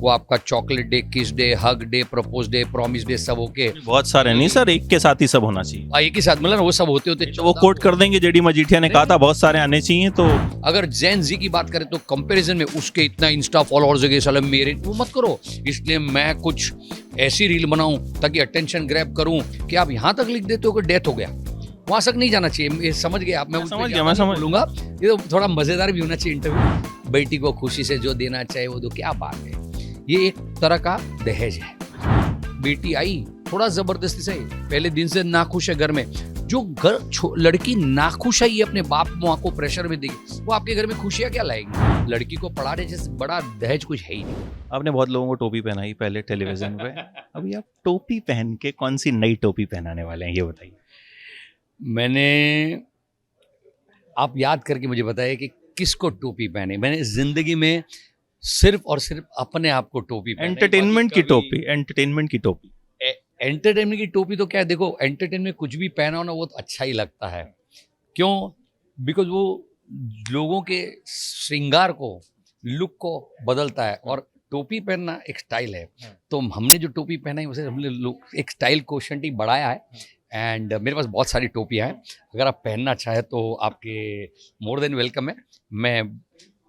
वो आपका chocolate day, किस day, hug day, propose day, promise day सब होके बहुत सारे नहीं सर, एक के साथ ही सब होना चाहिए। एक ही साथ मतलब वो सब होते होते तो वो कोट कर देंगे, जेडी मजीठिया ने कहा था बहुत सारे आने चाहिए। तो अगर जेन जी की बात करें तो कंपैरिजन में उसके इतना इंस्टा फॉलोअर्स हो गए, साले मेरे वो मत करो। इसलिए मैं कुछ ऐसी रील बनाऊं ताकि अटेंशन ग्रैब करूं कि आप यहाँ तक लिख देते हो कि डेथ हो गया, वहां तक नहीं जाना चाहिए। ये समझ गए आप? मैं समझ गया, मैं समझ बोलूंगा। ये तो थोड़ा मजेदार भी होना चाहिए इंटरव्यू। बेटी को खुशी से जो देना चाहे वो दो, क्या बात है। ये एक तरह का दहेज है। बेटी आई थोड़ा जबरदस्ती से, पहले दिन से नाखुश है घर में, जो घर लड़की नाखुश आई अपने बाप माँ को प्रेशर में देगी, वो आपके घर में खुशियां क्या लाएगी? लड़की को पढ़ाने जैसे बड़ा दहेज कुछ है ही नहीं। आपने बहुत लोगों को टोपी पहनाई पहले टेलीविजन पे, अभी आप टोपी पहन के कौन सी नई टोपी पहनाने वाले हैं, ये बताइए। मैंने, आप याद करके मुझे बताइए कि किसको टोपी पहने। मैंने जिंदगी में सिर्फ और सिर्फ अपने आप को टोपी पहनी। एंटरटेनमेंट की टोपी, एंटरटेनमेंट की टोपी। एंटरटेनमेंट की टोपी तो क्या है, देखो एंटरटेनमेंट में कुछ भी पहना हो ना वो तो अच्छा ही लगता है। क्यों? बिकॉज वो लोगों के श्रृंगार को, लुक को बदलता है, और टोपी पहनना एक स्टाइल है। तो हमने जो टोपी पहना है उसे हमने एक स्टाइल क्वोशंट ही बढ़ाया है। एंड मेरे पास बहुत सारी टोपियाँ हैं, अगर आप पहनना चाहे तो आपके मोर देन वेलकम है। मैं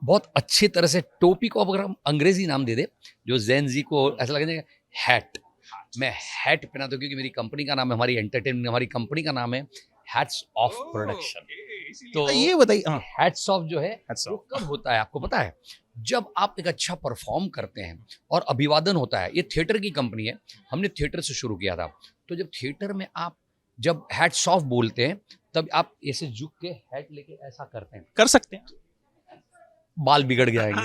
बहुत अच्छी तरह से टोपी को, अब अगर हम अंग्रेजी नाम दे दे जो जेन जी को ऐसा लगेगा, हैट, मैं हैट पहनाता हूँ क्योंकि मेरी कंपनी का नाम है, हमारी एंटरटेनमेंट, हमारी कंपनी का नाम है हैट्स ऑफ प्रोडक्शन। तो ये बताइए, हाँ, हैट्स ऑफ जो है Hats वो off। कब होता है आपको पता है? जब आप एक अच्छा परफॉर्म करते हैं और अभिवादन होता है। ये थिएटर की कंपनी है, हमने थिएटर से शुरू किया था। तो जब थिएटर में आप जब हैट्स ऑफ बोलते हैं तब आप ऐसे झुक के हैट लेके ऐसा करते हैं, कर सकते हैं। बाल बिगड़ जाएंगे।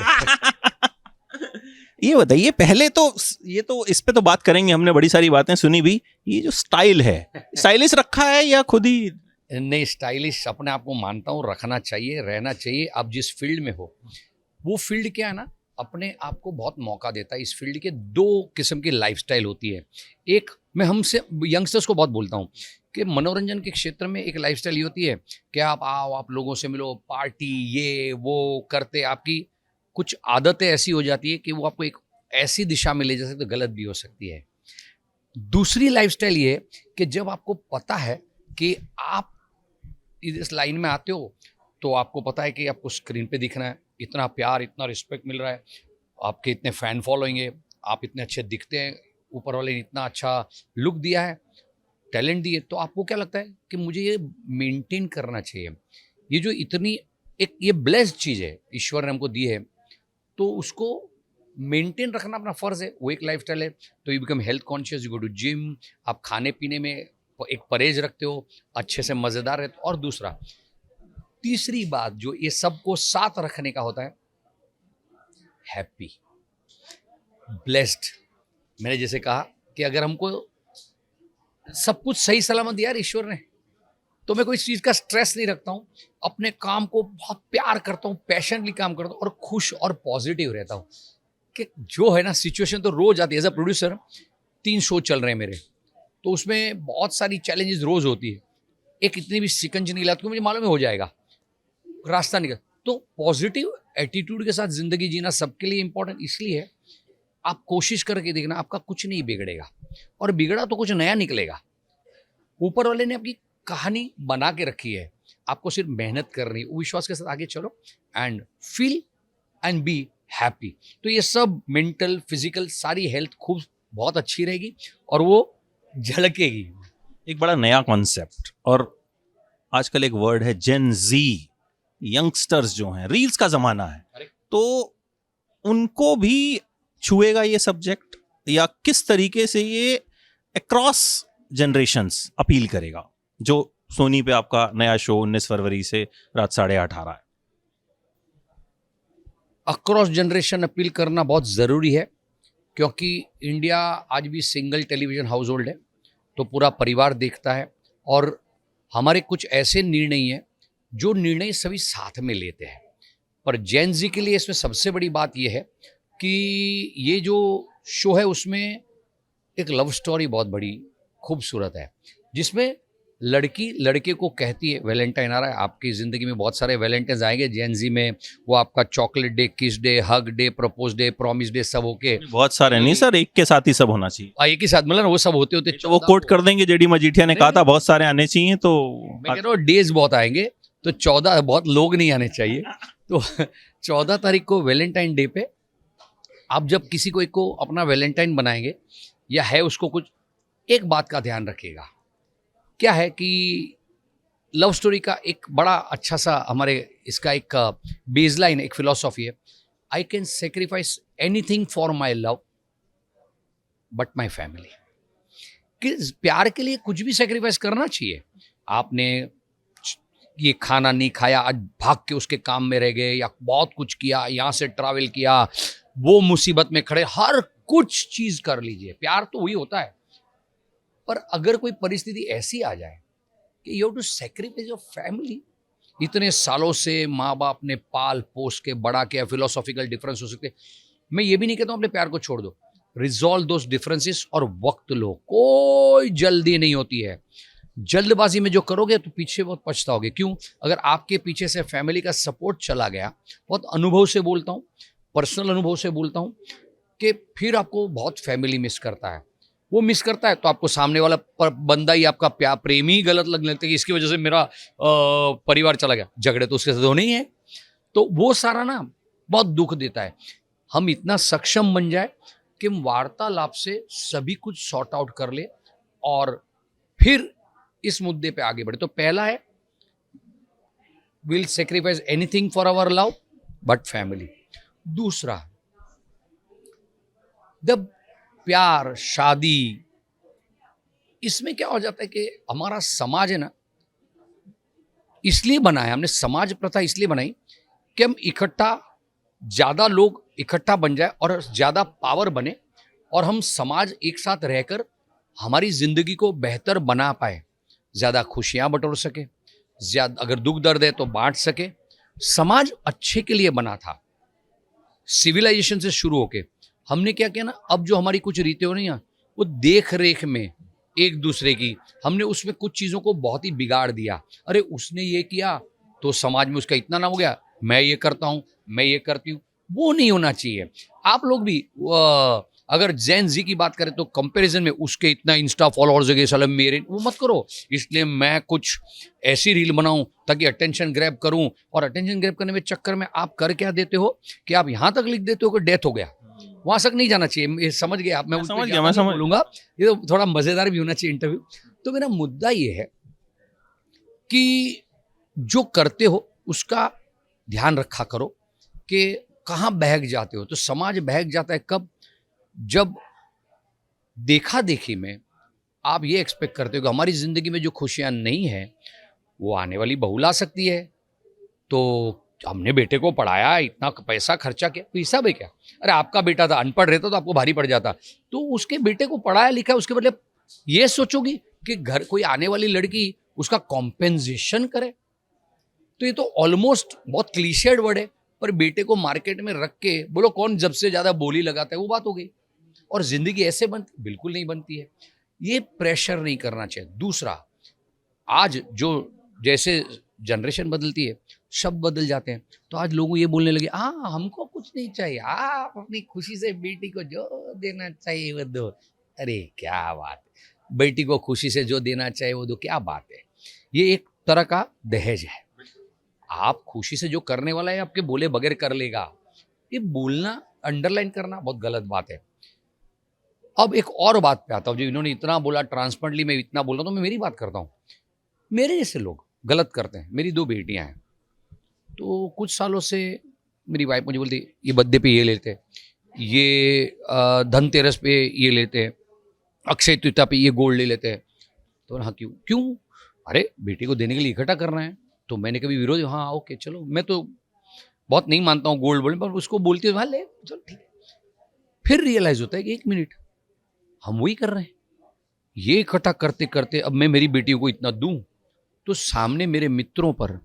ये बताइए पहले तो, ये तो इस पे तो बात करेंगे, हमने बड़ी सारी बातें सुनी भी। ये जो स्टाइल है, स्टाइलिश रखा है या खुद ही? नहीं, स्टाइलिश अपने आप को मानता हूँ, रखना चाहिए, रहना चाहिए। आप जिस फील्ड में हो वो फील्ड क्या है ना, अपने आप को बहुत मौका देता है। इस फील्ड के दो किस्म की लाइफस्टाइल होती है। एक, मैं हमसे यंगस्टर्स को बहुत बोलता हूँ कि मनोरंजन के क्षेत्र में एक लाइफस्टाइल ये होती है कि आप आओ, आप लोगों से मिलो, पार्टी, ये वो करते आपकी कुछ आदतें ऐसी हो जाती है कि वो आपको एक ऐसी दिशा में ले जा सकती है, गलत भी हो सकती है। दूसरी लाइफस्टाइल ये कि जब आपको पता है कि आप इस लाइन में आते हो तो आपको पता है कि आपको स्क्रीन पे दिखना है, इतना प्यार, इतना रिस्पेक्ट मिल रहा है, आपके इतने फैन फॉलोइंग है, आप इतने अच्छे दिखते हैं, ऊपर वाले ने इतना अच्छा लुक दिया है, टैलेंट दिए, तो आपको क्या लगता है कि मुझे ये मेंटेन करना चाहिए। ये जो इतनी एक ये ब्लेस्ड चीज़ है ईश्वर ने हमको दी है, तो उसको मेंटेन रखना अपना फ़र्ज़ है। वो एक लाइफस्टाइल है। तो you become health conscious, you go to gym, आप खाने पीने में एक परहेज रखते हो, अच्छे से मज़ेदार रहते हो। और दूसरा, तीसरी बात जो ये सबको साथ रखने का होता है, हैप्पी, ब्लेस्ड। मैंने जैसे कहा कि अगर हमको सब कुछ सही सलामत दिया ईश्वर ने, तो मैं कोई चीज़ का स्ट्रेस नहीं रखता हूँ, अपने काम को बहुत प्यार करता हूँ, पैशनेटली काम करता हूँ और खुश और पॉजिटिव रहता हूँ। कि जो है ना, सिचुएशन तो रोज आती है। एज अ प्रोड्यूसर 3 शो चल रहे हैं मेरे, तो उसमें बहुत सारी चैलेंजेस रोज होती है। एक इतनी भी सिकंज नहीं लाती, मुझे मालूम है हो जाएगा, रास्ता निकल। तो पॉजिटिव एटीट्यूड के साथ जिंदगी जीना सबके लिए इंपॉर्टेंट इसलिए है। आप कोशिश करके देखना, आपका कुछ नहीं बिगड़ेगा, और बिगड़ा तो कुछ नया निकलेगा। ऊपर वाले ने आपकी कहानी बना के रखी है, आपको सिर्फ मेहनत करनी है, विश्वास के साथ आगे चलो and feel and be happy. तो ये सब मेंटल, फिजिकल, सारी हेल्थ खूब बहुत अच्छी रहेगी और वो झलकेगी। एक बड़ा नया कॉन्सेप्ट, और आजकल एक वर्ड है जेन जी, यंगस्टर्स जो हैं, रील्स का जमाना है, तो उनको भी छुएगा ये सब्जेक्ट, या किस तरीके से ये अक्रॉस जनरेशंस अपील करेगा? जो सोनी पे आपका नया शो 19 फरवरी से रात 8:30 आ रहा है। अक्रॉस जनरेशन अपील करना बहुत ज़रूरी है, क्योंकि इंडिया आज भी सिंगल टेलीविज़न हाउस होल्ड है, तो पूरा परिवार देखता है। और हमारे कुछ ऐसे निर्णय हैं जो निर्णय सभी साथ में लेते हैं। पर जेन जी के लिए इसमें सबसे बड़ी बात यह है कि ये जो शो है उसमें एक लव स्टोरी बहुत बड़ी खूबसूरत है, जिसमें लड़की लड़के को कहती है वैलेंटाइन आ रहा है, आपकी ज़िंदगी में बहुत सारे वैलेंटाइन्स आएंगे जेन जी में, वो आपका चॉकलेट डे, किस day, hug day, propose day, promise day, सब होके बहुत सारे नहीं सर, एक के साथ ही सब होना चाहिए। एक ही साथ मतलब वो सब होते होते तो वो कोट कर देंगे, जेडी मजीठिया ने कहा था बहुत सारे आने चाहिए, तो मैं कह रहा हूँ डेज बहुत आएंगे, तो 14 बहुत लोग नहीं आने चाहिए। तो 14 तारीख को वैलेंटाइन डे पे आप जब किसी को एक को अपना वैलेंटाइन बनाएंगे या है उसको कुछ, एक बात का ध्यान रखिएगा, क्या है कि लव स्टोरी का एक बड़ा अच्छा सा हमारे इसका एक बेसलाइन, एक फिलॉसफी है, I can sacrifice anything for my love but my family. कि प्यार के लिए कुछ भी सेक्रीफाइस करना चाहिए। आपने ये खाना नहीं खाया, आज भाग के उसके काम में रह गए, या बहुत कुछ किया, यहाँ से ट्रैवल किया, वो मुसीबत में खड़े, हर कुछ चीज कर लीजिए, प्यार तो वही होता है। पर अगर कोई परिस्थिति ऐसी आ जाए कि you have to sacrifice your family, इतने सालों से माँ बाप ने पाल पोस के बड़ा किया, फिलोसॉफिकल डिफरेंस हो सकते, मैं ये भी नहीं कहता हूँ अपने प्यार को छोड़ दो, रिजॉल्व दोस डिफरेंसेस और वक्त लो, कोई जल्दी नहीं होती है। जल्दबाजी में जो करोगे तो पीछे बहुत पछताओगे। क्यों? अगर आपके पीछे से फैमिली का सपोर्ट चला गया, बहुत अनुभव से बोलता हूँ, पर्सनल अनुभव से बोलता हूँ, कि फिर आपको बहुत फैमिली मिस करता है। वो मिस करता है तो आपको सामने वाला बंदा ही आपका प्यार प्रेमी गलत लगने लगता है कि इसकी वजह से मेरा परिवार चला गया। झगड़े तो उसके साथ होने ही है। तो वो सारा ना बहुत दुख देता है। हम इतना सक्षम बन जाए कि हम वार्तालाप से सभी कुछ सॉर्ट आउट कर ले और फिर इस मुद्दे पे आगे बढ़े। तो पहला है, will sacrifice anything for our love but family. दूसरा, जब प्यार, शादी, इसमें क्या हो जाता है कि हमारा समाज है ना, इसलिए बना है, हमने समाज प्रथा इसलिए बनाई कि हम इकट्ठा, ज्यादा लोग इकट्ठा बन जाए और ज्यादा पावर बने, और हम समाज एक साथ रहकर हमारी जिंदगी को बेहतर बना पाए, ज्यादा खुशियां बटोर सके, ज्यादा अगर दुख दर्द है तो बांट सके। समाज अच्छे के लिए बना था। सिविलाइजेशन से शुरू होके हमने क्या किया ना, अब जो हमारी कुछ रीतें हो रही हैं वो देख रेख में एक दूसरे की, हमने उसमें कुछ चीजों को बहुत ही बिगाड़ दिया। अरे उसने ये किया तो समाज में उसका इतना नाम हो गया, मैं ये करता हूं, मैं ये करती हूं, वो नहीं होना चाहिए। आप लोग भी अगर जेन जी की बात करें तो कंपैरिजन में उसके इतना इंस्टा फॉलोअर्स हो गए, साले मेरे, वो मत करो। इसलिए मैं कुछ ऐसी रील बनाऊं ताकि अटेंशन ग्रैब करूं, और अटेंशन ग्रैब करने में चक्कर में आप कर क्या देते हो कि आप यहां तक लिख देते हो कि डेथ हो गया। वहां तक नहीं जाना चाहिए। ये समझ गए आप? मैं समझ गया, मैं समझ बोलूंगा, ये तो थोड़ा मजेदार भी होना चाहिए इंटरव्यू। तो मेरा मुद्दा ये है कि जो करते हो उसका ध्यान रखा करो कि कहाँ बहक जाते हो। तो समाज बहक जाता है कब? जब देखा देखी में आप ये एक्सपेक्ट करते हो कि हमारी जिंदगी में जो खुशियां नहीं है वो आने वाली बहू ला सकती है, तो हमने बेटे को पढ़ाया, इतना पैसा खर्चा किया, तो हिसाब है क्या? अरे आपका बेटा था, अनपढ़ रहता तो आपको भारी पड़ जाता, तो उसके बेटे को पढ़ाया लिखा, उसके बदले ये सोचोगी कि घर कोई आने वाली लड़की उसका कॉम्पेंसेशन करे। तो ये तो ऑलमोस्ट बहुत क्लीशेड वर्ड है, पर बेटे को मार्केट में रख के बोलो कौन जब से ज्यादा बोली लगाता है, वो बात हो गई। और जिंदगी ऐसे बनती? बिल्कुल नहीं बनती है। ये प्रेशर नहीं करना चाहिए। दूसरा, आज जो जैसे जनरेशन बदलती है, शब्द बदल जाते हैं, तो आज लोग ये बोलने लगे, हाँ हमको कुछ नहीं चाहिए, आप अपनी खुशी से बेटी को जो देना चाहिए वो दो। अरे क्या बात है, बेटी को खुशी से जो देना चाहिए वो दो, क्या बात है? ये एक तरह का दहेज है। आप खुशी से जो करने वाला है आपके बोले बगैर कर लेगा। ये बोलना, अंडरलाइन करना बहुत गलत बात है। अब एक और बात पे आता हूँ, जो इन्होंने इतना बोला ट्रांसपेरेंटली, मैं इतना बोल रहा हूँ, तो मैं मेरी बात करता हूँ। मेरे जैसे लोग गलत करते हैं। मेरी 2 बेटियां हैं, तो कुछ सालों से मेरी वाइफ मुझे बोलती, ये बर्थडे पे ये लेते, ये धनतेरस पे ये लेते, अक्षय तृतीया पे ये गोल्ड ले लेते हैं। तो हाँ, क्यों क्यों? अरे बेटी को देने के लिए इकट्ठा करना है। तो मैंने कभी विरोध, हाँ ओके चलो, मैं तो बहुत नहीं मानता हूँ गोल्ड बोल्ड, पर उसको बोलती हूँ हाँ ले चलो ठीक है। फिर रियलाइज होता है कि 1 मिनट, हम वही कर रहे हैं। ये इकट्ठा करते करते अब मैं मेरी बेटियों को इतना दूं, तो सामने मेरे मित्रों पर,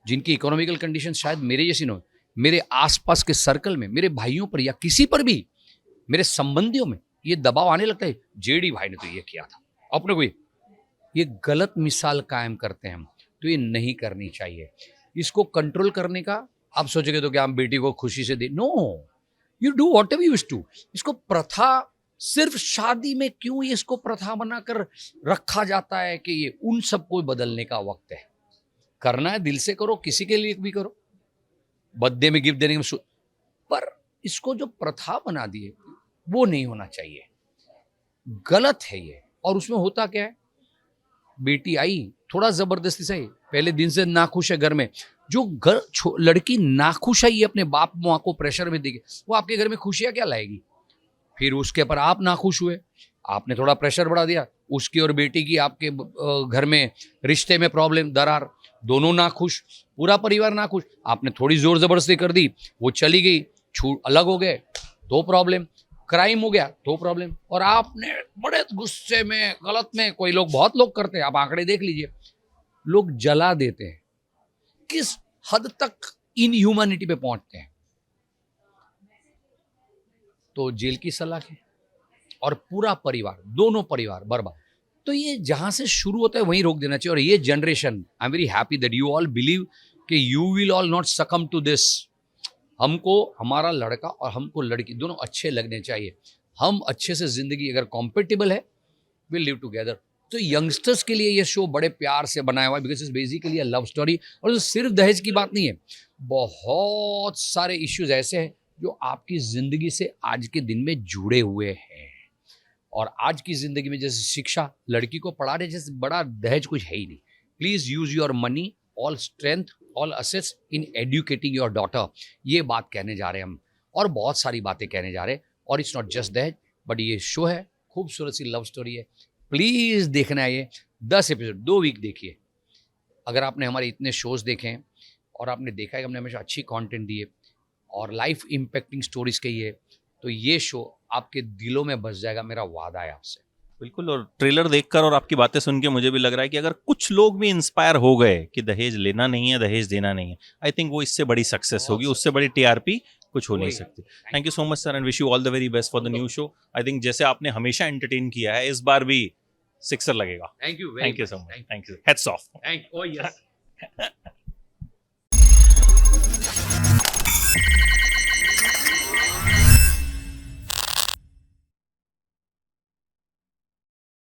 जिनकी इकोनॉमिकल कंडीशन शायद मेरे जैसी न हो, मेरे आसपास के सर्कल में, मेरे भाइयों पर या किसी पर भी, मेरे संबंधियों में ये दबाव आने लगता है, जेडी भाई ने तो ये किया था, अपने को ये गलत मिसाल कायम करते हैं हम, तो ये नहीं करनी चाहिए। इसको कंट्रोल करने का आप सोचोगे तो क्या हम बेटी को खुशी से दे, no, you do whatever use to. इसको प्रथा सिर्फ शादी में क्यों ये इसको प्रथा बनाकर रखा जाता है कि ये उन सबको बदलने का वक्त है। करना है दिल से करो, किसी के लिए भी करो, बर्थडे में गिफ्ट देने में, पर इसको जो प्रथा बना दिए वो नहीं होना चाहिए, गलत है ये। और उसमें होता क्या है, बेटी आई थोड़ा जबरदस्ती से आई, पहले दिन से नाखुश है घर में, जो घर लड़की नाखुश आई अपने बाप माँ को प्रेशर में देगी, वो आपके घर में खुशियां क्या लाएगी। फिर उसके पर आप नाखुश हुए, आपने थोड़ा प्रेशर बढ़ा दिया, उसकी और बेटी की आपके घर में रिश्ते में प्रॉब्लम, दरार, दोनों नाखुश, पूरा परिवार नाखुश। आपने थोड़ी जोर जबरदस्ती कर दी, वो चली गई, अलग हो गए तो प्रॉब्लम, क्राइम हो गया तो प्रॉब्लम। और आपने बड़े गुस्से में, गलत में, कोई लोग, बहुत लोग करते हैं, आप आंकड़े देख लीजिए, लोग जला देते हैं, किस हद तक इनह्यूमैनिटी पे पहुंचते हैं, तो जेल की सलाखें और पूरा परिवार, दोनों परिवार बर्बाद। तो ये जहां से शुरू होता है वहीं रोक देना चाहिए। और ये generation, I am very happy that you all believe कि you will all not succumb to this. हमको हमारा लड़का और हमको लड़की दोनों अच्छे लगने चाहिए, हम अच्छे से जिंदगी अगर कॉम्पेटिबल है, विल लिव टुगेदर। तो यंगस्टर्स के लिए ये शो बड़े प्यार से बनाया हुआ है, because it's basically a love story. और सिर्फ दहेज की बात नहीं है, बहुत सारे इश्यूज ऐसे हैं जो आपकी जिंदगी से आज के दिन में जुड़े हुए हैं। और आज की जिंदगी में जैसे शिक्षा, लड़की को पढ़ा रहे, जैसे बड़ा दहेज कुछ है ही नहीं। Please use your money, all strength, all assets in educating your daughter. ये बात कहने जा रहे हैं हम, और बहुत सारी बातें कहने जा रहे हैं। और इट्स नॉट जस्ट दहेज, बट ये शो है, खूबसूरत सी लव स्टोरी है, प्लीज देखना है ये 10 एपिसोड, 2 वीक देखिए। अगर आपने हमारे इतने शोज देखे हैं और आपने देखा है कि हमने हमेशा अच्छी कंटेंट दिए और लाइफ इम्पैक्टिंग स्टोरीज कही है, तो ये शो आपके दिलों में बस जाएगा, मेरा वादा है आपसे। बिल्कुल। और ट्रेलर देखकर और आपकी बातें सुन के मुझे भी लग रहा है कि अगर कुछ लोग भी इंस्पायर हो गए कि दहेज लेना नहीं है, दहेज देना नहीं है, आई थिंक वो इससे बड़ी सक्सेस होगी, उससे बड़ी टीआरपी कुछ हो नहीं सकती। Thank you so much sir, and wish you all the very best for the new show. I think जैसे आपने हमेशा एंटरटेन किया है, इस बार भी सिक्सर लगेगा। Thank you so much, thank you, heads of. Thank you.